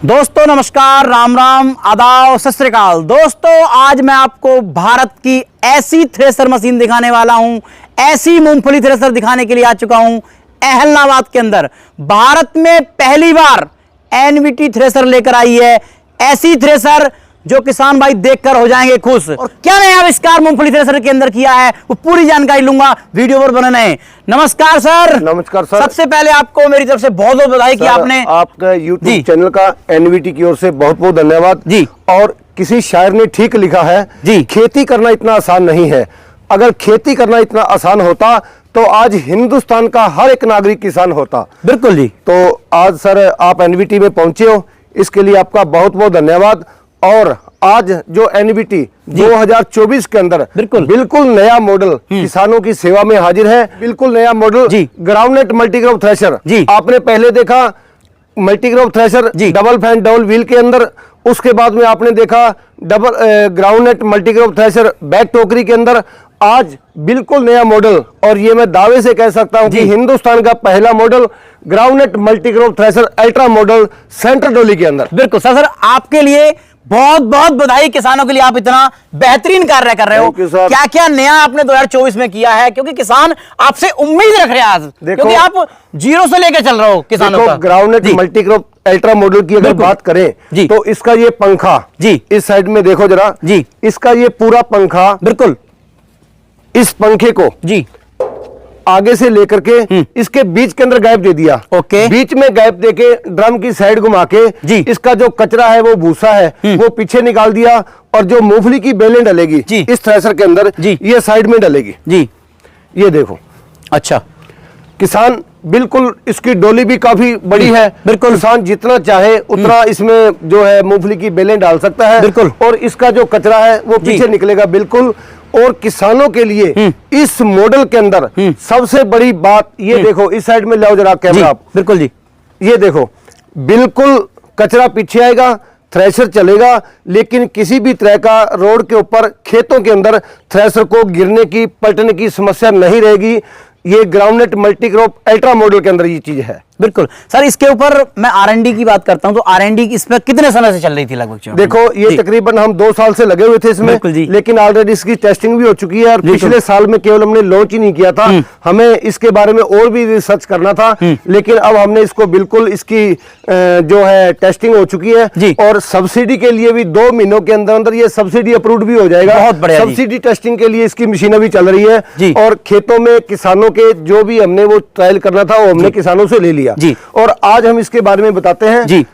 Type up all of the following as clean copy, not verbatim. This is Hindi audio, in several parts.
दोस्तों नमस्कार, राम राम, आदाब, सत श्री अकाल। दोस्तों आज मैं आपको भारत की ऐसी थ्रेसर मशीन दिखाने वाला हूं, ऐसी मूंगफली थ्रेसर दिखाने के लिए आ चुका हूं अहलनाबाद के अंदर। भारत में पहली बार एनवीटी थ्रेसर लेकर आई है, ऐसी थ्रेसर जो किसान भाई देखकर हो जाएंगे खुश। और क्या नया आविष्कार मूंगफली थ्रेसर के अंदर किया है वो पूरी जानकारी लूंगा, वीडियो पर बने रहें। नमस्कार सर। नमस्कार सर। सबसे पहले आपको मेरी तरफ से बहुत बहुत बधाई कि आपने आपका यूट्यूब चैनल का एनवीटी की ओर से बहुत बहुत धन्यवाद जी। और किसी शायर ने ठीक लिखा है जी, खेती करना इतना आसान नहीं है। अगर खेती करना इतना आसान होता तो आज हिंदुस्तान का हर एक नागरिक किसान होता। बिल्कुल जी। तो आज सर आप एनवीटी में पहुंचे हो, इसके लिए आपका बहुत बहुत धन्यवाद। और आज जो एनवीटी 2024 के अंदर बिल्कुल नया मॉडल किसानों की सेवा में हाजिर है। बिल्कुल नया मॉडल ग्राउंडनेट मल्टीक्रॉप थ्रेशर। आपने पहले देखा multicrop thresher double fan double wheel के अंदर, उसके बाद में आपने देखा डबल ग्राउंडनेट मल्टीक्रॉप थ्रेशर बैक टोकरी के अंदर। आज बिल्कुल नया मॉडल, और ये मैं दावे से कह सकता हूं कि हिंदुस्तान का पहला model groundnut multicrop thresher ultra model centre डोली के अंदर। बिल्कुल सर, आपके लिए बहुत बहुत बधाई। किसानों के लिए आप इतना बेहतरीन कार्य कर रहे हो। क्या क्या नया आपने 2024 में किया है, क्योंकि किसान आपसे उम्मीद रख रहे हैं आज, क्योंकि आप जीरो से लेकर चल रहे हो किसानों का। ग्राउंडनेट मल्टीक्रॉप अल्ट्रा मॉडल की अगर बात करें तो इसका ये पंखा जी, इस साइड में देखो जरा जी, इसका ये पूरा पंखा, बिल्कुल इस पंखे को जी आगे से लेकर के इसके बीच के अंदर गैप दे दिया। ओके, बीच में गैप देके ड्रम की साइड घुमा के जी, इसका जो कचरा है वो भूसा है वो पीछे निकाल दिया, और जो मूंगफली की बेलें डलेगी इस थ्रेशर के अंदर जी, ये साइड में डलेगी जी। ये देखो, अच्छा किसान बिल्कुल, इसकी डोली भी काफी बड़ी है। बिल्कुल, किसान जितना चाहे उतना इसमें जो है मूंगफली की बेलें डाल सकता है। बिल्कुल, और इसका जो कचरा है वो पीछे निकलेगा बिल्कुल। और किसानों के लिए इस मॉडल के अंदर सबसे बड़ी बात ये देखो, इस साइड में लाओ जरा कैमरा आप। बिल्कुल जी, ये देखो, बिल्कुल कचरा पीछे आएगा, थ्रेशर चलेगा, लेकिन किसी भी तरह का रोड के ऊपर खेतों के अंदर थ्रेशर को गिरने की पलटने की समस्या नहीं रहेगी। ये ग्राउंडनेट मल्टीक्रॉप अल्ट्रा मॉडल के अंदर ये चीज है। बिल्कुल सर, इसके ऊपर मैं आर&डी की बात करता हूं तो आर&डी इस पर कितने समय से चल रही थी लगभग? देखो, ये तकरीबन हम 2 साल से लगे हुए थे इसमें, लेकिन ऑलरेडी इसकी टेस्टिंग भी हो चुकी है। और पिछले साल में केवल हमने लॉन्च ही नहीं किया था, हमें इसके बारे में और भी रिसर्च करना था, लेकिन अब हमने इसको बिल्कुल इसकी जो है टेस्टिंग हो चुकी है। और सब्सिडी के लिए भी 2 महीनों के अंदर अंदर ये सब्सिडी अप्रूव्ड भी हो जाएगा। बहुत बढ़िया। सब्सिडी टेस्टिंग के लिए इसकी मशीनें भी चल रही है, और खेतों में किसानों के जो भी हमने वो ट्रायल करना था वो हमने किसानों से ले लिया जी। और आज हम इसके बारे में बताते हैं जी।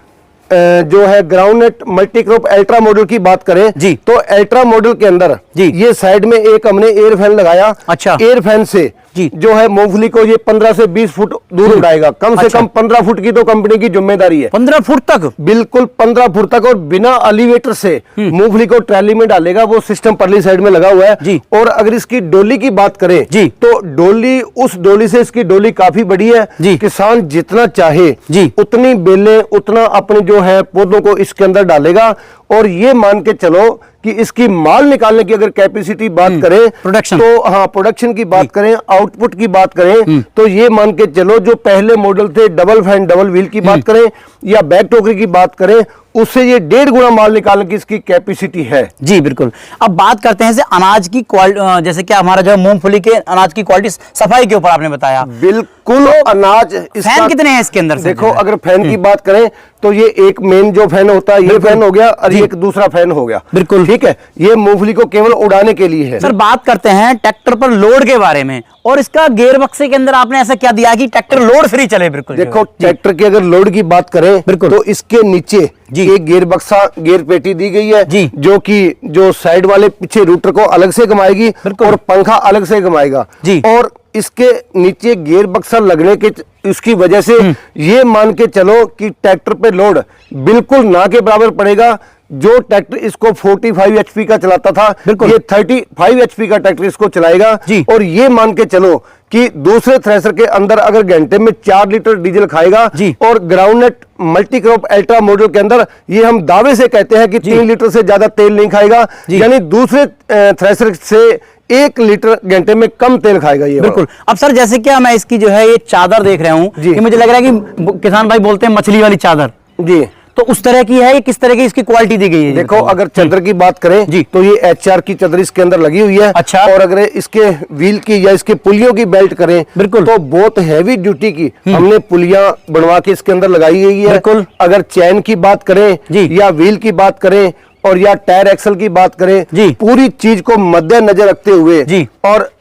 जो है ग्राउंडनेट मल्टीक्रॉप अल्ट्रा मॉडल की बात करें जी, तो अल्ट्रा मॉडल के अंदर जी ये साइड में एक हमने एयर फैन लगाया। अच्छा, एयर फैन से जी जो है मूंगफली को ये 15 से 20 फुट दूर उड़ाएगा। कम से कम 15 फुट की तो कंपनी की जिम्मेदारी है। 15 फुट तक? बिल्कुल 15 फुट तक, और बिना एलिवेटर से मूंगफली को ट्रैली में डालेगा। वो सिस्टम परली साइड में लगा हुआ है जी। और अगर इसकी डोली की बात करें जी, तो डोली, उस डोली से इसकी डोली काफी बड़ी है जी। किसान जितना चाहे जी उतनी बेलें, उतना अपने जो है पौधों को इसके अंदर डालेगा। और ये मान के चलो कि इसकी माल निकालने की अगर कैपेसिटी बात करें, प्रोडक्शन, तो हाँ प्रोडक्शन की बात करें, आउटपुट की बात करें, तो ये मान के चलो जो पहले मॉडल थे डबल फैन डबल व्हील की बात करें या बैक टोकरी की बात करें, उससे ये 1.5 गुना माल निकालने की इसकी कैपेसिटी है जी। बिल्कुल। अब बात करते हैं अनाज की क्वालिटी, जैसे कि हमारा जो मूंगफली के अनाज की क्वालिटी, सफाई के ऊपर आपने बताया। बिल्कुल। अनाज फैन कितने हैं इसके अंदर? देखो, अगर फैन की बात करें तो ये एक मेन जो फैन होता है ये फैन हो गया, और एक दूसरा फैन हो गया। बिल्कुल ठीक है, ये मूंगफली को केवल उड़ाने के लिए है। सर बात करते हैं ट्रैक्टर पर लोड के बारे में, और इसका गियर बक्से के अंदर आपने ऐसा क्या दिया कि ट्रैक्टर लोड फ्री चले? बिल्कुल। देखो, ट्रैक्टर की अगर लोड की बात करें तो इसके नीचे एक गियर बक्सा, गियर पेटी दी गई है जी, जो कि जो साइड वाले पीछे रूटर को अलग से घुमाएगी और पंखा अलग से घुमाएगा जी। और इसके नीचे गियर बक्सा लगने के इसकी वजह से ये मान के चलो कि ट्रैक्टर पे लोड बिल्कुल ना के बराबर पड़ेगा। जो ट्रैक्टर इसको 45 एचपी का चलाता था, ये 35 एचपी का ट्रैक्टर इसको चलाएगा जी। और ये मान के चलो कि दूसरे थ्रेशर के अंदर अगर घंटे में 4 लीटर डीजल खाएगा जी। और ग्राउंडनेट मल्टीक्रॉप अल्ट्रा मॉडल के अंदर ये हम दावे से कहते हैं कि 3 लीटर से ज्यादा तेल नहीं खाएगा, यानी दूसरे थ्रेशर से 1 लीटर घंटे में कम तेल खाएगा ये। बिल्कुल। अब सर जैसे क्या मैं इसकी जो है ये चादर देख रहा हूँ, मुझे लग रहा है कि किसान भाई बोलते हैं मछली वाली चादर जी, तो उस तरह की है, किस तरह की इसकी क्वालिटी दी गई है? देखो अगर चद्दर की बात करें जी, तो ये HR की चद्दर इसके अंदर लगी हुई है। अच्छा। और अगर इसके व्हील की या इसके पुलियों की बेल्ट करें बिल्कुल, तो बहुत हैवी ड्यूटी की हमने पुलियां बनवा के इसके अंदर लगाई गई है। बिल्कुल। अगर चैन की बात करें या व्हील की बात करें और या टायर एक्सल की बात करें, पूरी चीज को मद्देनजर रखते हुए और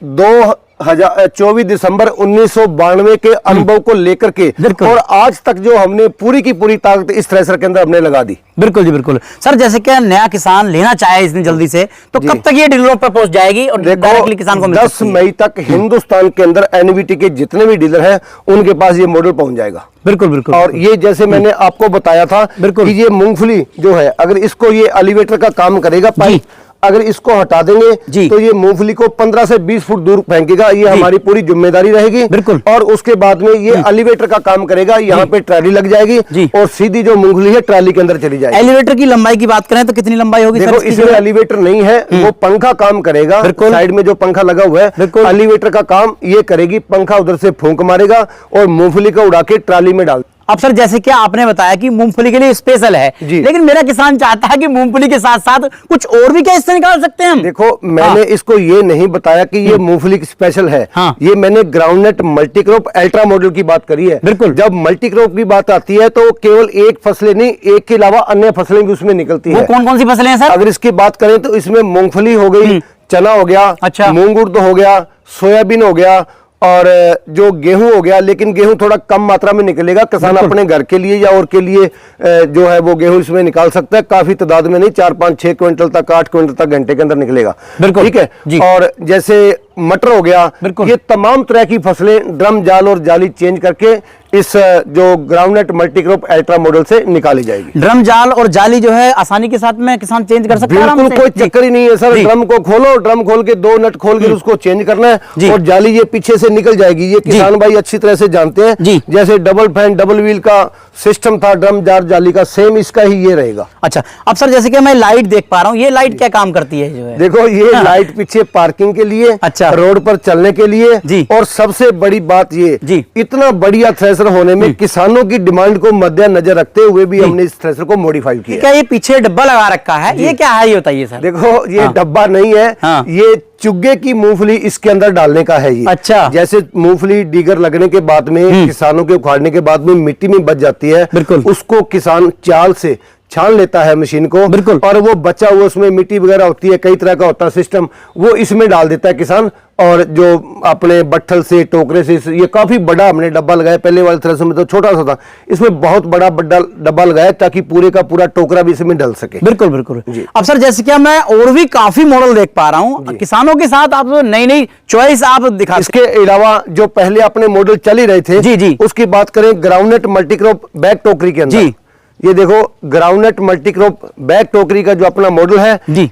24 दिसंबर 1992 के अनुभव को लेकर के और आज तक जो हमने पूरी की पूरी ताकत इस थ्रेसर के अंदर हमने लगा दी। बिल्कुल जी बिल्कुल। सर जैसे कि नया किसान लेना चाहे इतनी जल्दी से, तो कब तक ये डीलरों पर पहुंच जाएगी और डायरेक्टली किसान को मिल 10 मई तक हिंदुस्तान के अंदर एनवीटी के जितने भी डीलर हैं उनके पास ये मॉडल पहुंच जाएगा। बिल्कुल बिल्कुल। और ये जैसे मैंने आपको बताया था कि ये मूंगफली जो है अगर इसको ये एलिवेटर का काम करेगा पाइप, अगर इसको हटा देंगे तो ये मूंगफली को 15 से 20 फुट दूर फेंकेगा। ये हमारी पूरी जिम्मेदारी रहेगी। बिल्कुल। और उसके बाद में ये एलिवेटर का काम करेगा। यहाँ पे ट्राली लग जाएगी और सीधी जो मूंगफली है ट्राली के अंदर चली जाएगी। एलिवेटर की लंबाई की बात करें तो कितनी लंबाई होगी? देखो इसमें एलिवेटर नहीं है, वो पंखा काम करेगा। साइड में जो पंखा लगा हुआ है, एलिवेटर का काम ये करेगी। पंखा उधर से फूंक मारेगा और मूंगफली को उड़ा के ट्राली में डाल। अब सर जैसे कि आपने बताया कि मूंगफली के लिए स्पेशल है, लेकिन मेरा किसान चाहता है कि मूंगफली के साथ साथ कुछ और भी क्या इससे निकाल सकते हैं हम? देखो मैंने इसको ये नहीं बताया कि ये मूंगफली स्पेशल है। ये मैंने ग्राउंडनट मल्टीक्रॉप अल्ट्रा मॉडल की बात करी है। बिल्कुल। जब मल्टीक्रॉप की बात आती है तो केवल एक फसलें नहीं, एक के अलावा अन्य फसलें भी उसमें निकलती है। कौन कौन सी फसलें हैं सर? अगर इसकी बात करें तो इसमें मूंगफली हो गई, चना हो गया, अच्छा, मूंग उड़द हो गया, सोयाबीन हो गया और जो गेहूं हो गया। लेकिन गेहूं थोड़ा कम मात्रा में निकलेगा, किसान अपने घर के लिए या और के लिए जो है वो गेहूं इसमें निकाल सकता है। काफी तादाद में नहीं, 4, 5, 6 क्विंटल तक, 8 क्विंटल तक घंटे के अंदर निकलेगा। ठीक है। और जैसे मटर हो गया, ये तमाम तरह की फसलें ड्रम जाल और जाली चेंज करके इस जो ग्राउंडनट मल्टीक्रॉप अल्ट्रा मॉडल से निकाली जाएगी। ड्रम जाल और जाली जो है आसानी के साथ में किसान चेंज कर सकता है? बिल्कुल कोई चक्कर ही नहीं है सर। ड्रम को खोलो, ड्रम खोल के 2 नट खोल के उसको चेंज करना है और जाली ये पीछे से निकल जाएगी। ये किसान भाई अच्छी तरह से जानते हैं। जैसे डबल फैन डबल व्हील का सिस्टम था ड्रम जार जाली का, सेम इसका ही ये रहेगा। अच्छा, अब सर जैसे कि मैं लाइट देख पा रहा हूँ, ये लाइट क्या काम करती है? जो है देखो ये लाइट पीछे पार्किंग के लिए, अच्छा, रोड पर चलने के लिए। और सबसे बड़ी बात ये, इतना बढ़िया थ्रेसर होने में किसानों की डिमांड को मद्देनजर रखते हुए भी हमने इस थ्रेसर को मॉडिफाई किया। क्या ये पीछे डब्बा लगा रखा है, ये क्या है ये बताइए सर? देखो ये डब्बा नहीं है, ये चुग्गे की मूंगफली इसके अंदर डालने का है ये। अच्छा। जैसे मूंगफली डीगर लगने के बाद में, किसानों के उखाड़ने के बाद में मिट्टी में बच जाती है, उसको किसान चाल से छान लेता है मशीन को। बिल्कुल। और वो बचा हुआ उसमें मिट्टी वगैरह होती है, कई तरह का होता है सिस्टम, वो इसमें डाल देता है किसान। और जो अपने बट्ठल से, टोकरे से, ये काफी बड़ा हमने डब्बा लगाया। पहले वाले थ्रेसर में तो छोटा सा था, इसमें बहुत बड़ा डब्बा लगाया ताकि पूरे का पूरा टोकरा भी इसमें डल सके। बिल्कुल बिल्कुल। अब सर जैसे कि मैं और भी काफी मॉडल देख पा रहा हूँ, किसानों के साथ आप नई नई चॉइस आप दिखा। इसके अलावा जो पहले अपने मॉडल चल ही रहे थे, उसकी बात करें ग्राउंडनट मल्टीक्रॉप बैग टोकरी के अंदर, ये देखो ग्राउंडनट मल्टीक्रॉप बैग टोकरी का जो अपना मॉडल है,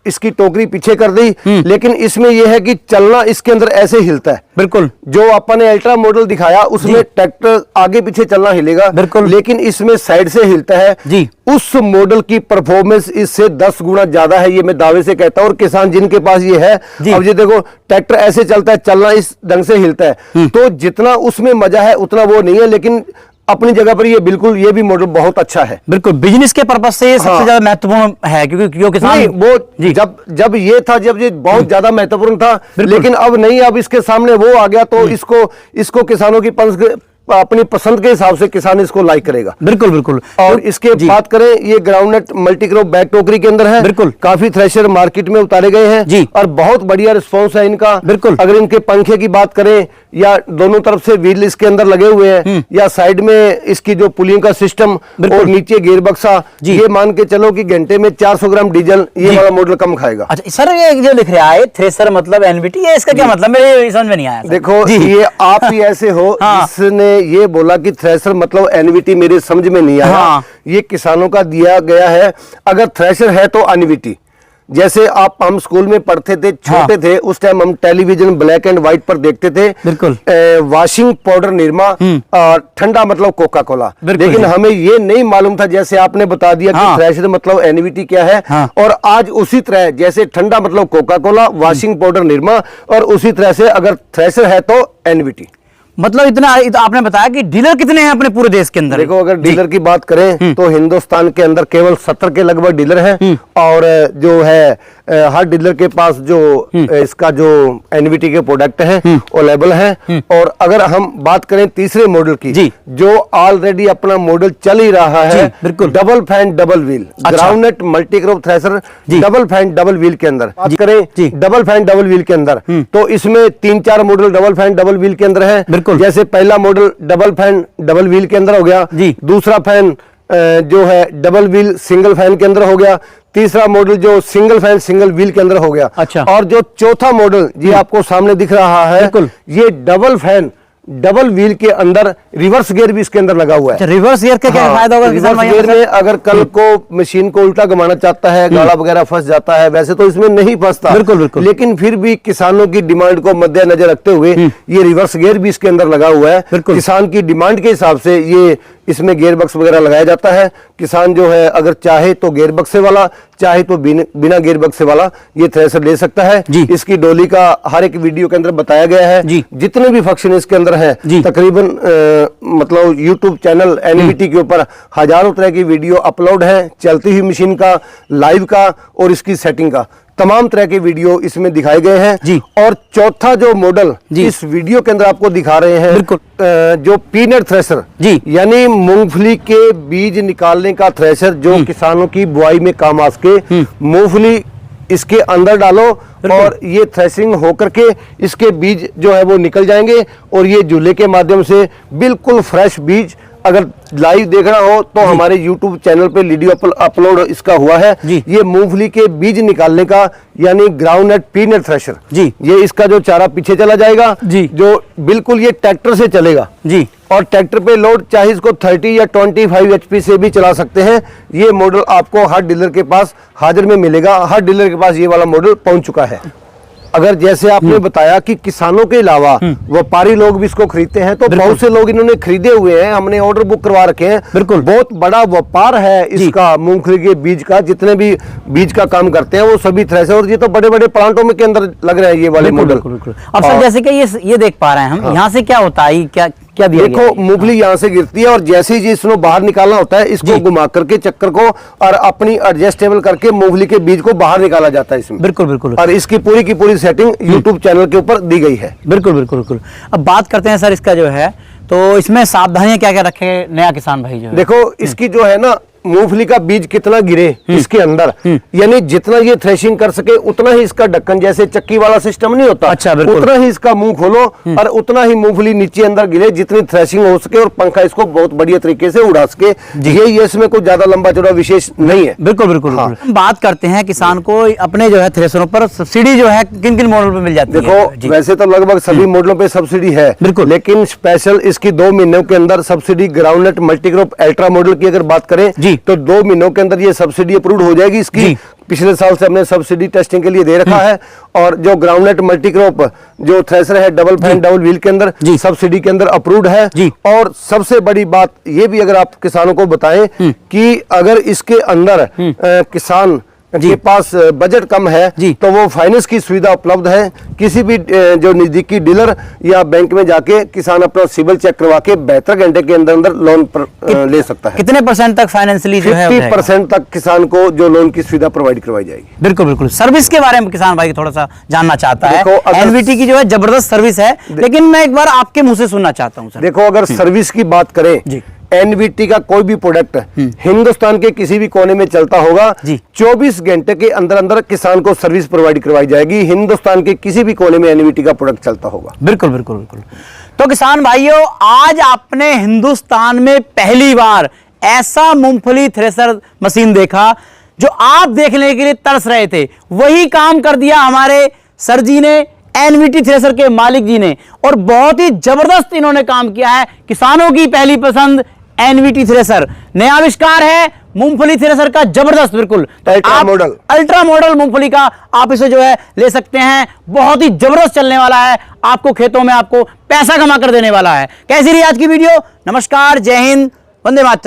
इसकी टोकरी पीछे कर दी। लेकिन इसमें यह है कि चलना इसके अंदर ऐसे हिलता है। बिल्कुल। जो अपन ने अल्ट्रा मॉडल दिखाया उसमें ट्रैक्टर आगे पीछे चलना हिलेगा, बिल्कुल, लेकिन इसमें साइड से हिलता है। उस मॉडल की परफॉर्मेंस इससे 10 गुना ज्यादा है, ये मैं दावे से कहता हूं। और किसान जिनके पास ये है, अब ये देखो ट्रैक्टर ऐसे चलता है, चलना इस ढंग से हिलता है, तो जितना उसमें मजा है उतना वो नहीं है। लेकिन अपनी जगह पर ये बिल्कुल, ये भी मॉडल बहुत अच्छा है। बिल्कुल बिजनेस के पर्पज से ये सबसे ज्यादा महत्वपूर्ण है, क्योंकि जो किसान वो जब ये था, जब ये बहुत ज्यादा महत्वपूर्ण था, लेकिन अब नहीं, अब इसके सामने वो आ गया तो इसको किसानों की अपनी पसंद के हिसाब से किसान इसको लाइक करेगा। बिल्कुल बिल्कुल। और इसके बात करें, ये ग्राउंडनट मल्टीक्रॉप बैग टोकरी के अंदर है। बिल्कुल। काफी थ्रेशर मार्केट में उतारे गए हैं और बहुत बढ़िया रिस्पॉन्स है इनका। बिल्कुल। अगर इनके पंखे की बात करें या दोनों तरफ से व्हील इसके अंदर लगे हुए हैं, या साइड में इसकी जो पुलिंग का सिस्टम और नीचे गियर बक्सा, ये मान के चलो कि घंटे में 400 ग्राम डीजल ये वाला मॉडल कम खाएगा। अच्छा सर, ये जो लिख रहा है थ्रेसर मतलब एनवीटी, ये इसका क्या मतलब? मेरे समझ में नहीं आया। देखो ये आप ही ऐसे हो जिसने ये बोला कि थ्रेसर मतलब एनवीटी, मेरे समझ में नहीं आया। ये किसानों का दिया गया है। अगर थ्रेसर है तो एनवीटी, जैसे हम स्कूल में पढ़ते थे, छोटे थे उस टाइम, हम टेलीविजन ब्लैक एंड व्हाइट पर देखते थे। बिल्कुल। वॉशिंग पाउडर निरमा और ठंडा मतलब कोका कोला। लेकिन हमें ये नहीं मालूम था, जैसे आपने बता दिया कि थ्रेशर मतलब एनवीटी क्या है। और आज उसी तरह, जैसे ठंडा मतलब Coca Cola, washing powder Nirma, और उसी तरह से अगर थ्रेशर है तो एनवीटी। मतलब इतना तो आपने बताया कि डीलर कितने हैं अपने पूरे देश के अंदर? देखो अगर डीलर की बात करें तो हिंदुस्तान के अंदर केवल 70 के लगभग डीलर हैं और जो है हर डीलर के पास जो इसका जो एनवीटी के प्रोडक्ट हैं अवेलेबल हैं। और अगर हम बात करें तीसरे मॉडल की जो ऑलरेडी अपना मॉडल चल ही रहा है, बिल्कुल double fan double wheel groundnut multi crop thresher double fan double wheel के अंदर बात करें डबल फैन डबल व्हील के अंदर तो इसमें 3-4 model double fan double wheel के अंदर है। बिल्कुल जैसे पहला model double fan double wheel के अंदर हो गया, दूसरा फैन जो है डबल व्हील सिंगल फैन के अंदर हो गया, तीसरा मॉडल जो सिंगल फैन सिंगल व्हील के अंदर हो गया। अच्छा। और जो चौथा मॉडल ये आपको सामने दिख रहा है ये डबल फैन डबल व्हील के अंदर रिवर्स गियर भी इसके अंदर लगा हुआ है। रिवर्स गियर का क्या फायदा होगा? रिवर्स गियर में अगर कल को मशीन को उल्टा घुमाना चाहता है, गाड़ा वगैरह फंस जाता है, वैसे तो इसमें नहीं फंसता, बिल्कुल बिल्कुल, लेकिन फिर भी किसानों की डिमांड को मद्देनजर रखते हुए ये रिवर्स गियर भी इसके अंदर लगा हुआ है। किसान की डिमांड के हिसाब से ये इसमें गियर बक्स वगैरह लगाया जाता है। किसान जो है अगर चाहे तो गियर बक्से वाला, चाहे तो बिना गियर बक्से वाला ये थ्रेशर ले सकता है। इसकी डोली का हर एक वीडियो के अंदर बताया गया है, जितने भी फंक्शन इसके अंदर है तकरीबन मतलब यूट्यूब चैनल एनवीटी के ऊपर हजारों तरह की वीडियो अपलोड है, चलती हुई मशीन का, लाइव का और इसकी सेटिंग का तमाम तरह के वीडियो इसमें दिखाए गए हैं। और चौथा जो मॉडल इस वीडियो के अंदर आपको दिखा रहे हैं जो पीनट थ्रेशर यानी मूंगफली के बीज निकालने का थ्रेशर जो किसानों की बुआई में काम आ सके, मूंगफली इसके अंदर डालो और ये थ्रेसिंग होकर के इसके बीज जो है वो निकल जाएंगे और ये झूले के माध्यम से बिल्कुल फ्रेश बीज अगर लाइव देखना हो तो हमारे YouTube चैनल पे वीडियो अपलोड इसका हुआ है। ये मूंगफली के बीज निकालने का यानी ग्राउंडनट पीनट थ्रेशर ये इसका जो चारा पीछे चला जाएगा जो बिल्कुल ये ट्रैक्टर से चलेगा और ट्रैक्टर पे लोड चाहे इसको 30 या 25 HP से भी चला सकते हैं। ये मॉडल आपको हर डीलर के पास हाजिर में मिलेगा, हर डीलर के पास ये वाला मॉडल पहुंच चुका है। अगर जैसे आपने बताया कि किसानों के अलावा व्यापारी लोग भी इसको खरीदते हैं तो बहुत से लोग इन्होंने खरीदे हुए हैं, हमने ऑर्डर बुक करवा रखे हैं। बिल्कुल बहुत बड़ा व्यापार है इसका मूंगफली के बीज का, जितने भी बीज का काम करते हैं वो सभी थ्रेशर और ये तो बड़े बड़े प्लांटों में के अंदर लग रहे हैं ये वाले मॉडल। अब सर जैसे कि ये देख पा रहे हैं हम यहाँ से क्या होता है, क्या दिया देखो मूंगफली यहाँ से गिरती है और जैसे ही इसको बाहर निकालना होता है इसको घुमा करके चक्कर को और अपनी एडजस्टेबल करके मूंगफली के बीज को बाहर निकाला जाता है इसमें। बिल्कुल बिल्कुल। और इसकी पूरी की पूरी सेटिंग यूट्यूब चैनल के ऊपर दी गई है। बिल्कुल बिल्कुल बिल्कुल। अब बात करते हैं सर इसका जो है तो इसमें सावधानियां क्या क्या रखे नया किसान भाई जो है? देखो इसकी जो है ना मूंगफली का बीज कितना गिरे इसके अंदर यानी जितना ये थ्रेशिंग कर सके उतना ही इसका ढक्कन, जैसे चक्की वाला सिस्टम नहीं होता, अच्छा, उतना ही इसका मुंह खोलो और उतना ही मूंगफली नीचे अंदर गिरे जितनी थ्रेशिंग हो सके और पंखा इसको बहुत बढ़िया तरीके से उड़ा सके। ये इसमें कुछ ज्यादा लंबा चौड़ा विशेष नहीं है। बिल्कुल बिल्कुल। हम बात करते हैं किसान को अपने जो है थ्रेशरों पर सब्सिडी जो है किन किन मॉडल पर मिल जाती है? देखो वैसे तो लगभग सभी मॉडलों पे सब्सिडी है, बिल्कुल, लेकिन स्पेशल इसकी 2 महीनों के अंदर subsidy groundnut multicrop ultra model की अगर बात करें तो 2 महीनों के अंदर ये सब्सिडी अप्रूव हो जाएगी। इसकी पिछले साल से हमने सब्सिडी टेस्टिंग के लिए दे रखा है और जो ग्राउंडनट मल्टीक्रॉप जो थ्रेशर है डबल फैन डबल व्हील के अंदर सब्सिडी के अंदर अप्रूव्ड है। और सबसे बड़ी बात ये भी अगर आप किसानों को बताएं कि अगर इसके अंदर किसान के पास बजट कम है तो वो फाइनेंस की सुविधा उपलब्ध है। किसी भी जो नजदीकी डीलर या बैंक में जाके किसान अपना सिविल चेक करवा के 72 घंटे के अंदर अंदर लोन ले सकता है। कितने % तक फाइनेंशियली जो है 50% तक किसान को जो लोन की सुविधा प्रोवाइड करवाई जाएगी। बिल्कुल बिल्कुल। सर्विस के बारे में किसान भाई थोड़ा सा जानना चाहता है। एनवीटी की जो है जबरदस्त सर्विस है, लेकिन मैं एक बार आपके मुंह से सुनना चाहता हूँ। देखो अगर सर्विस की बात करें एनवीटी का कोई भी प्रोडक्ट हिंदुस्तान के किसी भी कोने में चलता होगा 24 घंटे के अंदर अंदर किसान को सर्विस प्रोवाइड करवाई जाएगी। हिंदुस्तान के किसी भी कोने में एनवीटी का प्रोडक्ट चलता होगा। बिल्कुल बिल्कुल बिल्कुल। तो किसान भाइयों आज आपने हिंदुस्तान में पहली बार ऐसा मूंगफली थ्रेशर मशीन देखा जो आप देखने के लिए तरस रहे थे, वही काम कर दिया हमारे सर जी ने, एनवीटी थ्रेशर के मालिक जी ने, और बहुत ही जबरदस्त इन्होंने काम किया है। किसानों की पहली पसंद एनवीटी थ्रेशर, नया आविष्कार है मूंगफली थ्रेशर का जबरदस्त। बिल्कुल अल्ट्रा मॉडल मूंगफली का आप इसे जो है ले सकते हैं, बहुत ही जबरदस्त चलने वाला है, आपको खेतों में आपको पैसा कमा कर देने वाला है। कैसी रही आज की वीडियो? नमस्कार, जय हिंद, वंदे मातरम।